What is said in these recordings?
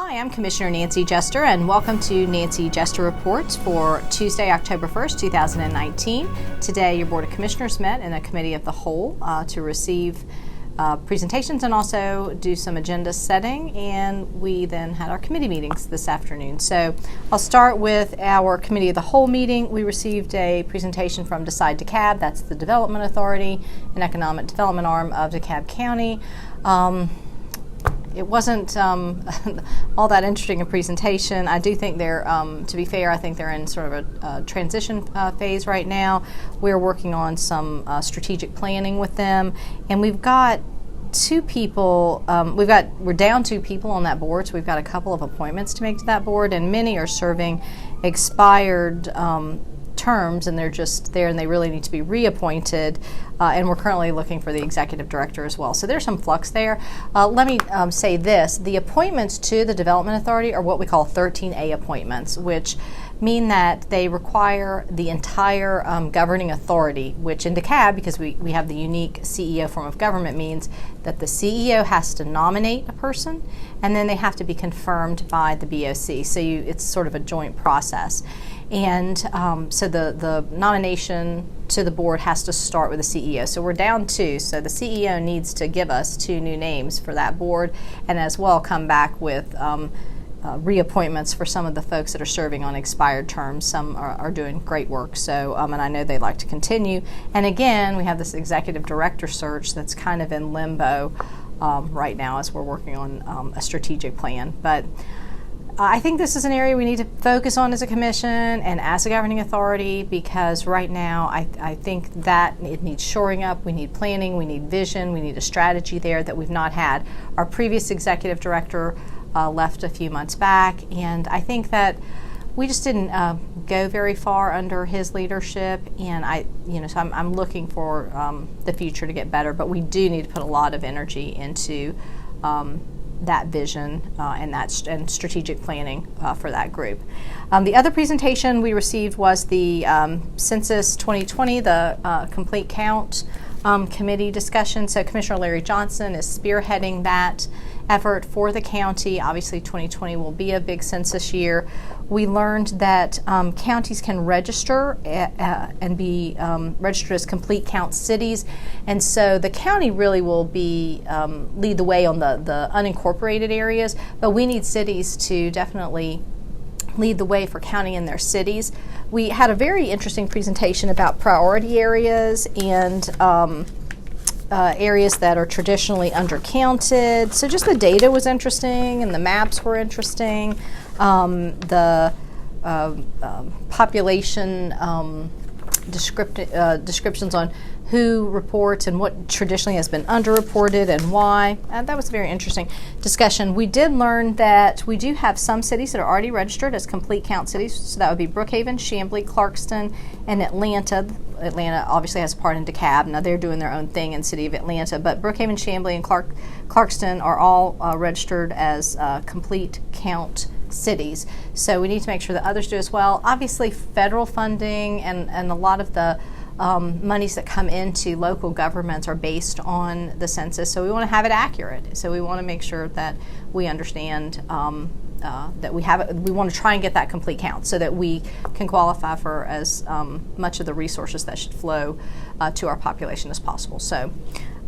Hi, I'm Commissioner Nancy Jester, and welcome to Nancy Jester Reports for Tuesday, October 1st, 2019. Today, your Board of Commissioners met in a committee of the whole to receive presentations and also do some agenda setting, and we then had our committee meetings this afternoon. So I'll start with our committee of the whole meeting. We received a presentation from Decide DeKalb, that's the Development Authority and Economic Development arm of DeKalb County. It wasn't all that interesting a presentation. I do think they're, to be fair, I think they're in sort of a transition phase right now. We're working on some strategic planning with them, and we've got two people, we're down two people on that board, so we've got a couple of appointments to make to that board, and many are serving expired terms, and they're just there and they really need to be reappointed, and we're currently looking for the executive director as well. So there's some flux there. Let me say this, the appointments to the Development Authority are what we call 13A appointments, which mean that they require the entire governing authority, which in DeKalb, because we have the unique CEO form of government, means that the CEO has to nominate a person and then they have to be confirmed by the BOC. So it's sort of a joint process. And so the nomination to the board has to start with the CEO. So we're down two. So the CEO needs to give us two new names for that board, and as well come back with reappointments for some of the folks that are serving on expired terms. Some are doing great work, so and I know they'd like to continue. And again, we have this executive director search that's kind of in limbo right now as we're working on a strategic plan. But I think this is an area we need to focus on as a commission and as a governing authority, because right now I think that it needs shoring up. We need planning, we need vision, we need a strategy there that we've not had. Our previous executive director left a few months back, and I think that we just didn't go very far under his leadership, and so I'm looking for the future to get better, but we do need to put a lot of energy into that vision and strategic planning for that group. The other presentation we received was the Census 2020, the Complete Count Committee discussion. So Commissioner Larry Johnson is spearheading that effort for the county. Obviously 2020 will be a big census year. We learned that counties can register and be registered as complete count cities, and so the county really will be lead the way on the unincorporated areas, but we need cities to definitely lead the way for counting in their cities. We had a very interesting presentation about priority areas and areas that are traditionally undercounted. So just the data was interesting and the maps were interesting. The population descriptions on who reports and what traditionally has been underreported and why. That was a very interesting discussion. We did learn that we do have some cities that are already registered as complete count cities. So that would be Brookhaven, Chamblee, Clarkston, and Atlanta. Atlanta obviously has a part in DeKalb. Now they're doing their own thing in the city of Atlanta, but Brookhaven, Chamblee, and Clarkston are all registered as complete count cities. So we need to make sure that others do as well. Obviously federal funding and a lot of the monies that come into local governments are based on the census, so we want to have it accurate. So we want to make sure that we understand that we have it. We want to try and get that complete count so that we can qualify for as much of the resources that should flow to our population as possible. So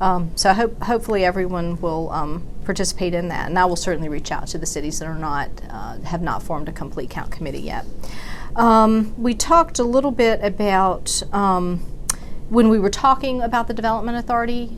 hopefully everyone will participate in that, and I will certainly reach out to the cities that are not have not formed a complete count committee yet. We talked a little bit about when we were talking about the Development Authority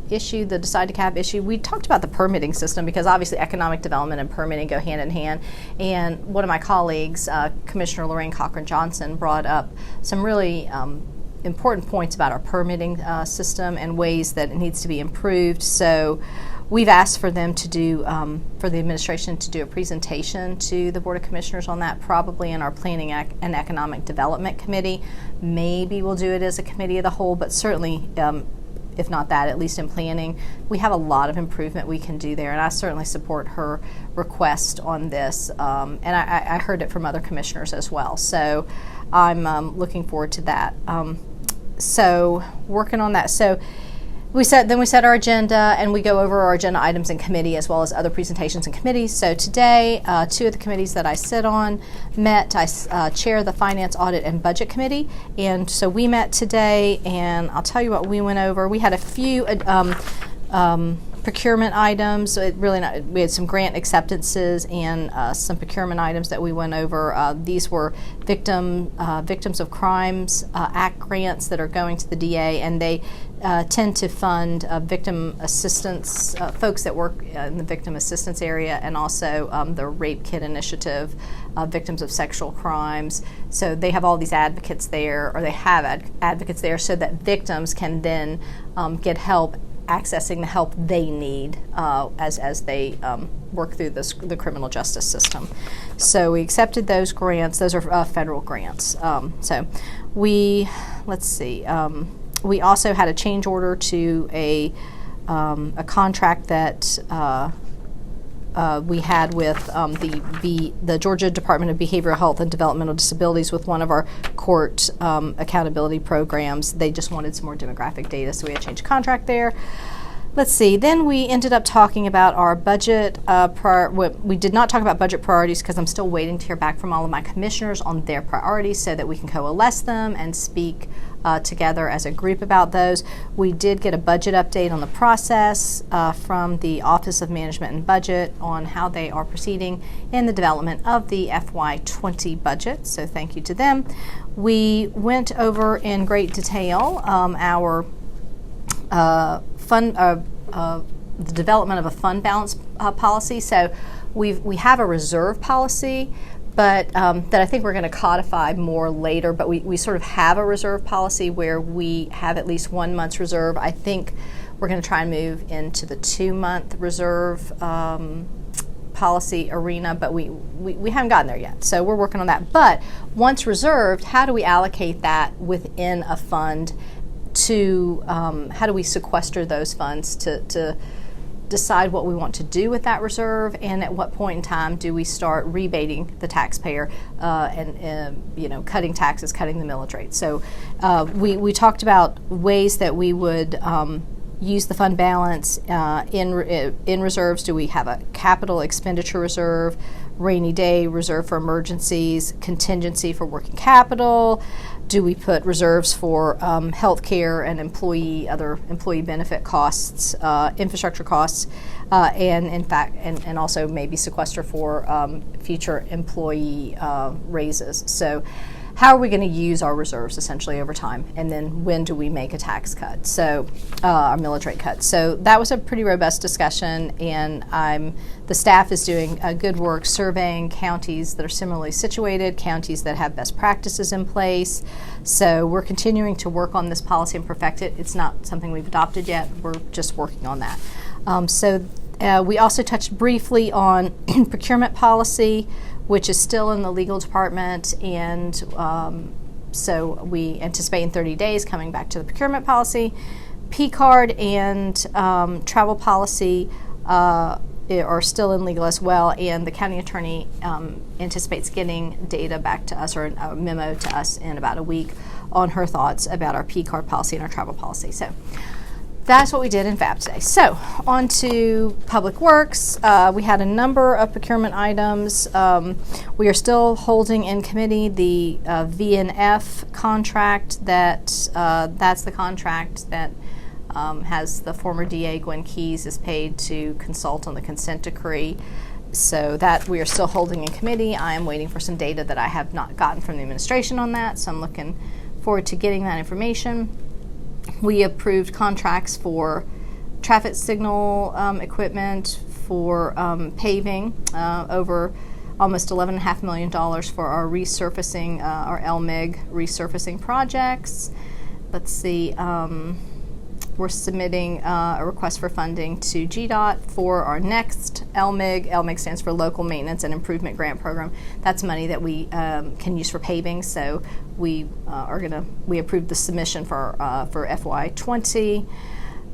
issue, the Decide DeKalb issue, we talked about the permitting system, because obviously economic development and permitting go hand in hand. And one of my colleagues, Commissioner Lorraine Cochran-Johnson, brought up some really important points about our permitting system and ways that it needs to be improved. So we've asked for them to do, for the administration to do a presentation to the Board of Commissioners on that, probably in our Planning and Economic Development Committee. Maybe we'll do it as a committee of the whole, but certainly, if not that, at least in planning, we have a lot of improvement we can do there, and I certainly support her request on this, and I heard it from other commissioners as well. So I'm looking forward to that. So working on that. So we set our agenda, and we go over our agenda items in committee as well as other presentations in committees. So today, two of the committees that I sit on met. I chair the Finance, Audit, and Budget Committee, and so we met today, and I'll tell you what we went over. We had a few procurement items. We had some grant acceptances and some procurement items that we went over. These were Victims of Crimes Act grants that are going to the DA, and they tend to fund victim assistance, folks that work in the victim assistance area, and also the Rape Kit Initiative, victims of sexual crimes. So they have all these advocates there, or they have advocates there, so that victims can then get help accessing the help they need as they work through the criminal justice system. So we accepted those grants. Those are federal grants. So we also had a change order to a contract that we had with the Georgia Department of Behavioral Health and Developmental Disabilities with one of our court accountability programs. They just wanted some more demographic data, so we had to change the contract there. Let's see. Then we ended up talking about our budget. We did not talk about budget priorities because I'm still waiting to hear back from all of my commissioners on their priorities so that we can coalesce them and speak together as a group about those. We did get a budget update on the process from the Office of Management and Budget on how they are proceeding in the development of the FY20 budget, so thank you to them. We went over in great detail our the development of a fund balance policy. So we have a reserve policy, but that I think we're going to codify more later. But we sort of have a reserve policy where we have at least 1 month's reserve. I think we're going to try and move into the 2-month reserve policy arena, but we haven't gotten there yet. So we're working on that. But once reserved, how do we allocate that within a fund? To how do we sequester those funds to decide what we want to do with that reserve, and at what point in time do we start rebating the taxpayer and cutting taxes, cutting the millage rate. So we talked about ways that we would use the fund balance in reserves. Do we have a capital expenditure reserve, rainy day reserve for emergencies, contingency for working capital? Do we put reserves for health care and other employee benefit costs, infrastructure costs, and also maybe sequester for future employee raises? So how are we going to use our reserves essentially over time? And then when do we make a tax cut? So our millage rate cut. So that was a pretty robust discussion, and the staff is doing good work surveying counties that are similarly situated, counties that have best practices in place. So we're continuing to work on this policy and perfect it. It's not something we've adopted yet. We're just working on that. We also touched briefly on procurement policy, which is still in the legal department, and so we anticipate in 30 days coming back to the procurement policy. P-card and travel policy are still in legal as well, and the county attorney anticipates getting data back to us, or a memo to us in about a week on her thoughts about our P-card policy and our travel policy. So that's what we did in FAB today. So on to Public Works. We had a number of procurement items. We are still holding in committee the VNF contract. That's the contract that has the former DA Gwen Keyes is paid to consult on the consent decree. So that we are still holding in committee. I am waiting for some data that I have not gotten from the administration on that, so I'm looking forward to getting that information. We approved contracts for traffic signal equipment, for paving, over almost $11.5 million for our resurfacing, our LMIG resurfacing projects. Let's see, we're submitting a request for funding to GDOT for our next LMIG. LMIG stands for Local Maintenance and Improvement Grant Program. That's money that we can use for paving. So we approved the submission for FY20.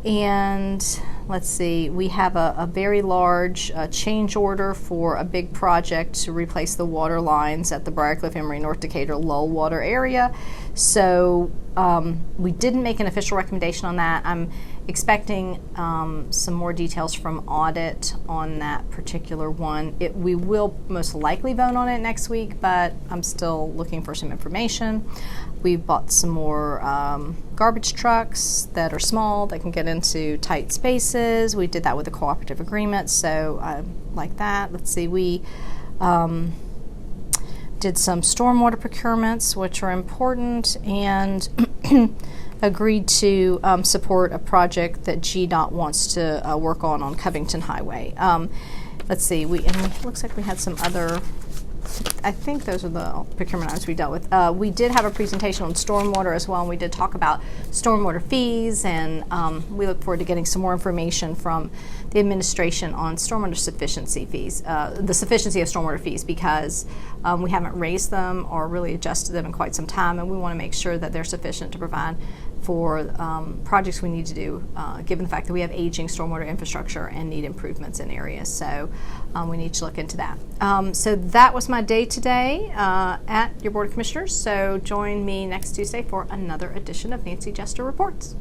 And let's see, we have a very large change order for a big project to replace the water lines at the Briarcliff, Emory, North Decatur, Lull water area. So we didn't make an official recommendation on that. I'm expecting some more details from audit on that particular one. We will most likely vote on it next week, but I'm still looking for some information. We bought some more garbage trucks that are small, that can get into tight spaces. We did that with a cooperative agreement, so I like that. Let's see, we did some stormwater procurements, which are important, and agreed to support a project that GDOT wants to work on Covington Highway. Let's see, and it looks like we had some other, I think those are the procurement items we dealt with. We did have a presentation on stormwater as well, and we did talk about stormwater fees, and we look forward to getting some more information from the administration on stormwater sufficiency fees, the sufficiency of stormwater fees, because we haven't raised them or really adjusted them in quite some time, and we want to make sure that they're sufficient to provide for projects we need to do, given the fact that we have aging stormwater infrastructure and need improvements in areas. So we need to look into that. So that was my day today at your Board of Commissioners. So join me next Tuesday for another edition of Nancy Jester Reports.